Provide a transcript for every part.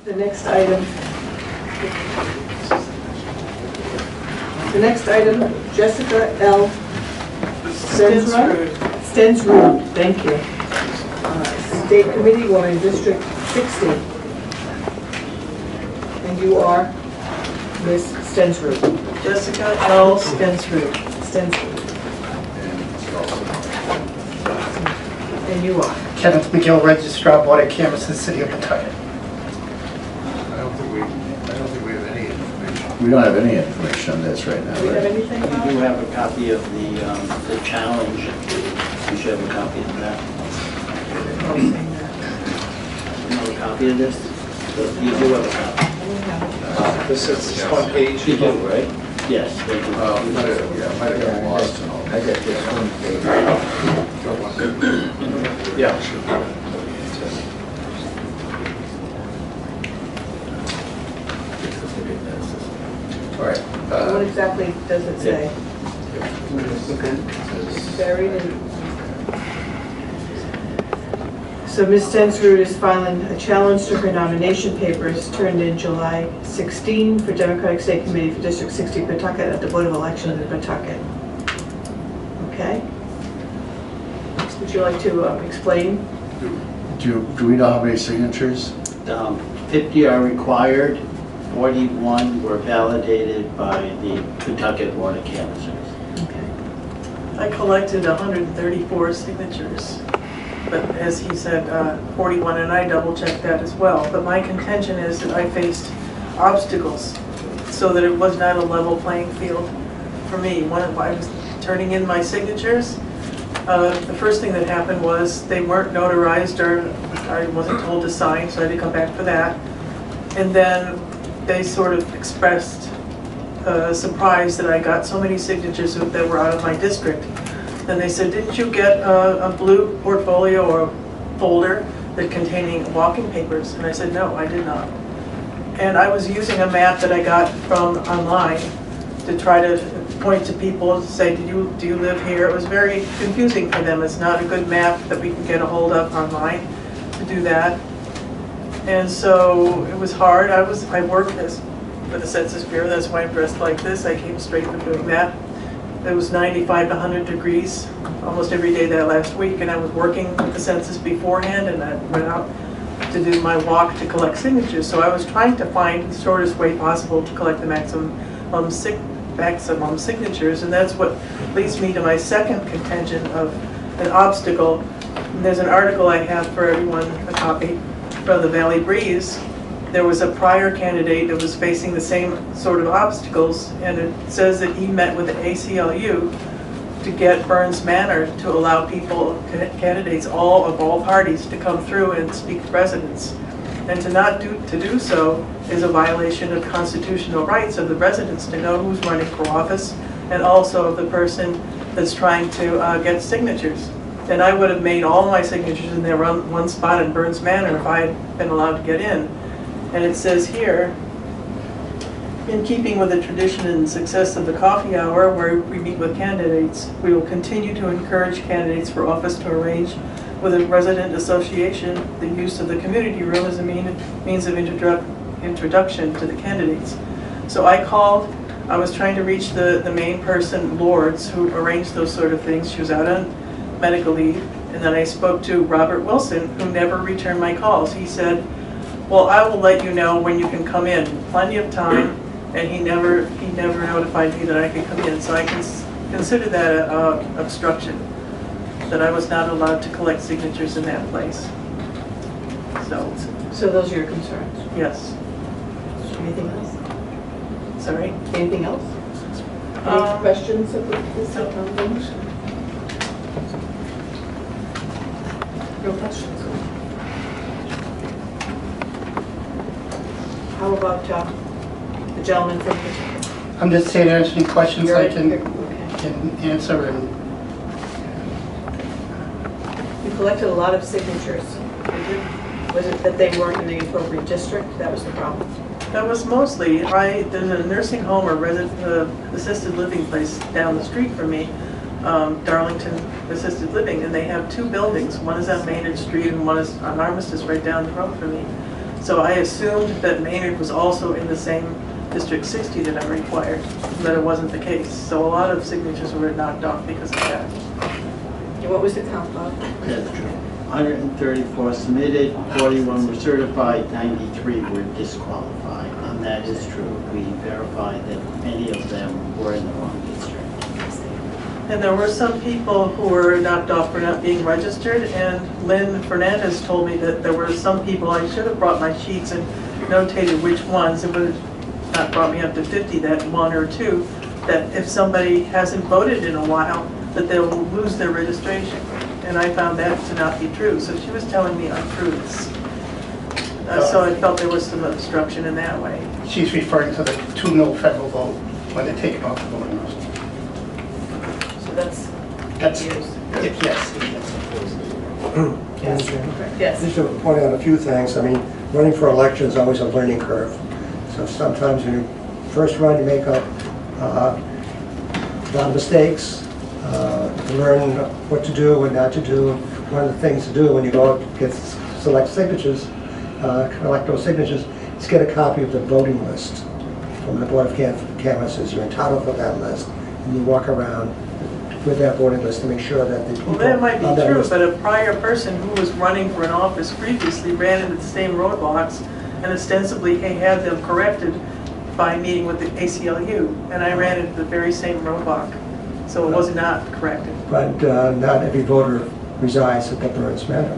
The next item, Jessica L. Stensrud, thank you. State Committee, we're in District 60. And you are Ms. Stensrud. Jessica L. Stensrud. And you are? Kenneth McGill, Registrar, Board of Canvass, the City of Pawtucket. I don't think we have any information. We don't have any information on this right now. Do we have right? anything? You do have a copy of the challenge. You should have a copy of that. You have a copy of this? You do have a copy. This is one page. You do, right? Yes, they do. Might have gotten lost and all. I got this one page. Yeah. All right. What exactly does it say? Buried in... So Ms. Stensrud is filing a challenge to her nomination papers turned in July 16 for Democratic State Committee for District 60 Pawtucket at the Board of Elections in Pawtucket. Okay? Would you like to explain? Do we know how many signatures? 50 are required, 41 were validated by the Pawtucket Board of Canvassers. Okay. I collected 134 signatures, but as he said, 41, and I double-checked that as well. But my contention is that I faced obstacles so that it was not a level playing field for me. When I was turning in my signatures, the first thing that happened was they weren't notarized, or I wasn't told to sign, so I had to come back for that. And then they sort of expressed surprise that I got so many signatures that were out of my district. Then they said, didn't you get a blue portfolio or folder that containing walking papers? And I said, no, I did not. And I was using a map that I got from online to try to point to people and say, do you live here? It was very confusing for them. It's not a good map that we can get a hold of online to do that. And so it was hard. I worked for the Census Bureau. That's why I'm dressed like this. I came straight from doing that. It was 95 to 100 degrees almost every day that last week, and I was working with the census beforehand, and I went out to do my walk to collect signatures. So I was trying to find the shortest way possible to collect the maximum signatures, and that's what leads me to my second contention of an obstacle. And there's an article I have for everyone, a copy, from the Valley Breeze. There was a prior candidate that was facing the same sort of obstacles, and it says that he met with the ACLU to get Burns Manor to allow people, candidates of all parties, to come through and speak to residents. And to do so is a violation of constitutional rights of the residents to know who's running for office, and also of the person that's trying to get signatures. And I would have made all my signatures in there one spot in Burns Manor if I had been allowed to get in. And it says here, in keeping with the tradition and success of the coffee hour where we meet with candidates, we will continue to encourage candidates for office to arrange with a resident association the use of the community room as a means of introduction to the candidates. So I called, I was trying to reach the main person, Lords, who arranged those sort of things. She was out on medical leave. And then I spoke to Robert Wilson, who never returned my calls. He said, well, I will let you know when you can come in. Plenty of time, and he never notified me that I could come in. So I can consider that obstruction, that I was not allowed to collect signatures in that place. So those are your concerns? Yes. Anything else? Sorry? Anything else? Any questions of this? No questions? How about the gentleman from Pawtucket? I'm just here to answer any questions I can Okay. answer. And You collected a lot of signatures. Was it that they weren't in the appropriate district? That was the problem. That was mostly, there's a nursing home or assisted living place down the street from me, Darlington Assisted Living, and they have two buildings. One is on Maynard Street and one is on Armistice right down the road from me. So I assumed that Maynard was also in the same District 60 that I required, but it wasn't the case. So a lot of signatures were knocked off because of that. And what was the count, Bob? 134 submitted, 41 were certified, 93 were disqualified. And that is true. We verified that many of them were in the wrong district. And there were some people who were knocked off for not being registered, and Lynn Fernandez told me that there were some people, I should have brought my sheets and notated which ones. It would have not brought me up to 50, that one or two, that if somebody hasn't voted in a while, that they'll lose their registration. And I found that to not be true. So she was telling me untruths. So I felt there was some obstruction in that way. She's referring to the 2 no federal vote when they're taken off the voting list. So that's That's, years. yes. Yes. Just to point out a few things. I mean, running for election is always a learning curve. So sometimes when you first run, you make a lot of mistakes, learn what to do and not to do. One of the things to do when you go out to get select signatures, collect those signatures, is get a copy of the voting list from the Board of Canvassers. You're entitled to that list, and you walk around with that voting list to make sure that the people Well, that might be on that true, list- but a prior person who was running for an office previously ran into the same roadblocks, and ostensibly he had them corrected by meeting with the ACLU, and I ran into the very same roadblock, so it was not corrected. But not every voter resides at the Burns Manor.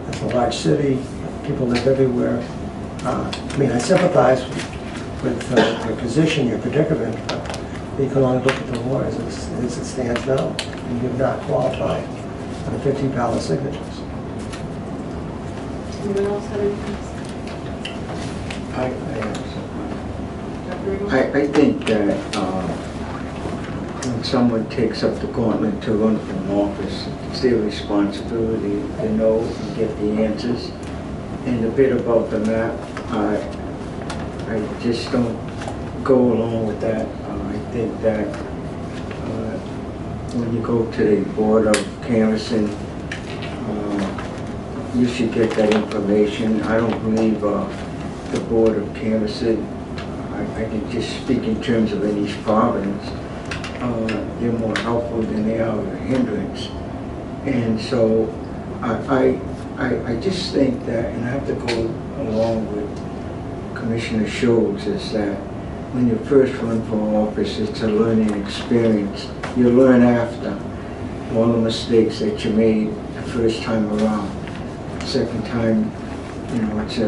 It's a large city, people live everywhere. I mean, I sympathize with your position, your predicament, but you can only look at the law as it stands now, and you've not qualified for the 50 ballot signatures. Anyone else have anything? I think that when someone takes up the gauntlet to run for an office, it's their responsibility to know and get the answers. And a bit about the map, I just don't go along with that. I think that when you go to the Board of Canvassing, you should get that information. I don't believe the Board of Canvassing, I can just speak in terms of in East Providence, they're more helpful than they are a hindrance. And so I just think that, and I have to go along with Commissioner Schultz, is that when you first run for office, it's a learning experience. You learn after all the mistakes that you made the first time around. Second time, you know, it's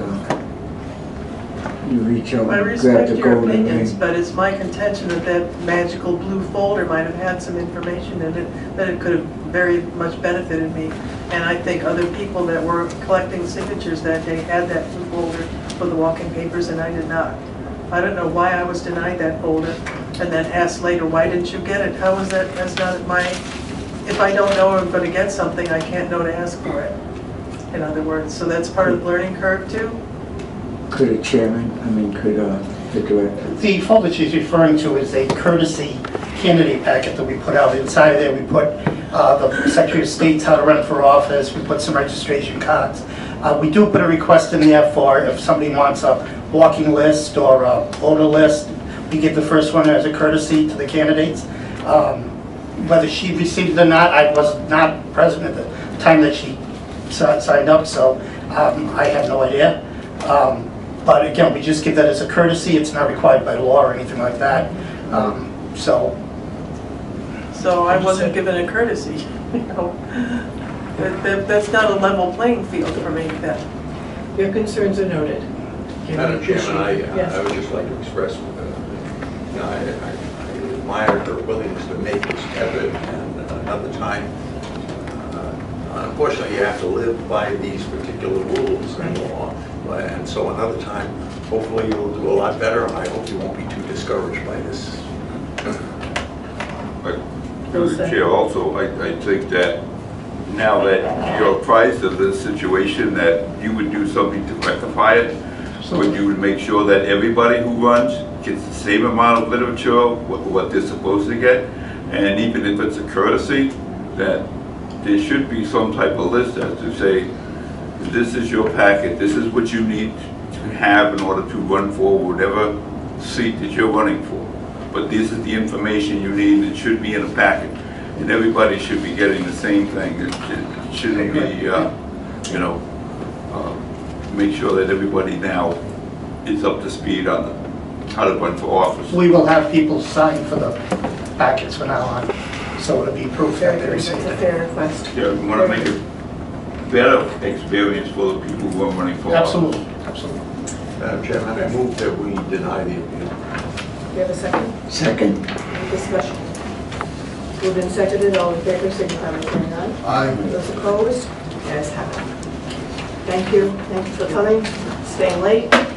you reach out I and grab respect the your golden opinions, ring. but it's my contention that that magical blue folder might have had some information in it that it could have very much benefited me. And I think other people that were collecting signatures that day had that blue folder for the walking papers, and I did not. I don't know why I was denied that folder, and then asked later, why didn't you get it? How is that, that's not my, if I don't know I'm going to get something, I can't know to ask for it, in other words. So that's part of the learning curve too. Could a chairman, could the director? The folder she's referring to is a courtesy candidate packet that we put out. Inside of there, we put the Secretary of State's how to run for office, we put some registration cards. We do put a request in there for if somebody wants a walking list or a voter list. We give the first one as a courtesy to the candidates. Whether she received it or not, I was not present at the time that she signed up, so I have no idea. But again, we just give that as a courtesy. It's not required by law or anything like that. So I wasn't given a courtesy, you know. That's not a level playing field for me then. Your concerns are noted. Madam Chairman, Yes. I would just like to express, I admire her willingness to make this effort, and another time, unfortunately, you have to live by these particular rules and law, and so another time, hopefully you'll do a lot better, and I hope you won't be too discouraged by this. Bill Mr. said. Chair, also, I think that now that you're apprised of this situation, that you would do something to rectify it. Would you make sure that everybody who runs gets the same amount of literature, what they're supposed to get? And even if it's a courtesy, that there should be some type of list as to say, This is your packet, this is what you need to have in order to run for whatever seat that you're running for. But this is the information you need, it should be in a packet. And everybody should be getting the same thing. It shouldn't be, make sure that everybody now is up to speed on how to run for office. We will have people sign for the packets from now on, so it'll be proof that they That's received a it. fair request. Yeah, we want to make it better experience for the people who are running for office. Absolutely, absolutely. Madam Chairman, I move that we deny the appeal. Do you have a second? Second. Any discussion? Moved and seconded, all in favor, signify by saying aye. Aye. Those opposed? Ayes have it. Thank you for coming, staying late.